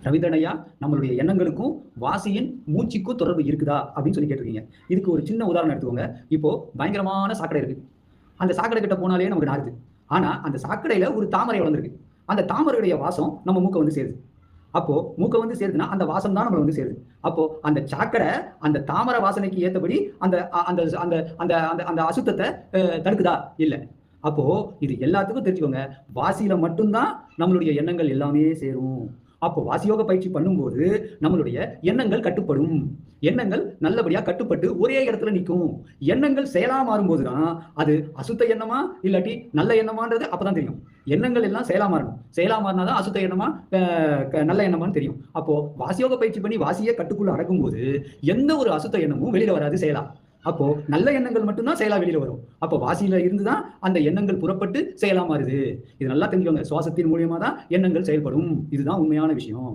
ரவீந்திரன் ஐயா, நம்மளுடைய எண்ணங்களுக்கும் வாசியின் மூச்சுக்கும் தொடர்பு இருக்குதா அப்படின்னு சொல்லி கேட்டிருக்கீங்க. இதுக்கு ஒரு சின்ன உதாரணம் எடுத்துக்கோங்க. இப்போ பயங்கரமான சாக்கடை இருக்கு. அந்த சாக்கடை கிட்ட போனாலே நமக்கு நாறுது. ஆனா அந்த சாக்கடையில ஒரு தாமரை வளர்ந்துருக்கு. அந்த தாமரையுடைய வாசம் நம்ம மூக்க வந்து சேருது. அப்போ மூக்க வந்து சேருதுன்னா அந்த வாசம் தான் நம்மள வந்து சேருது. அப்போ அந்த சாக்கடை அந்த தாமரை வாசனைக்கு ஏத்தபடி அந்த அந்த அந்த அந்த அந்த அந்த அசுத்தத்தை தடுக்குதா? இல்ல. அப்போ இது எல்லாத்துக்கும் தெரிஞ்சுக்கோங்க. வாசியில மட்டும்தான் நம்மளுடைய எண்ணங்கள் எல்லாமே சேரும். அப்போ வாசியோக பயிற்சி பண்ணும்போது நம்மளுடைய எண்ணங்கள் கட்டுப்படும். எண்ணங்கள் நல்லபடியா கட்டுப்பட்டு ஒரே இடத்துல நிற்கும். எண்ணங்கள் செயலா மாறும்போதுதான் அது அசுத்த எண்ணமா இல்லாட்டி நல்ல எண்ணமான்றது அப்பதான் தெரியும். எண்ணங்கள் எல்லாம் செயலா மாறணும். செயலா மாறினாதான் அசுத்த எண்ணமா நல்ல எண்ணமான்னு தெரியும். அப்போ வாசியோக பயிற்சி பண்ணி வாசியை கட்டுக்குள்ள அடக்கும்போது எந்த ஒரு அசுத்த எண்ணமும் வெளியில வராது செயலா. அப்போ நல்ல எண்ணங்கள் மட்டும்தான் செயலா வெளியில வரும். அப்போ வாசியில இருந்துதான் அந்த எண்ணங்கள் புறப்பட்டு செயலா மாறுது. இது நல்லா தெரிஞ்சுக்கோங்க. சுவாசத்தின் மூலியமா தான் எண்ணங்கள் செயல்படும். இதுதான் உண்மையான விஷயம்.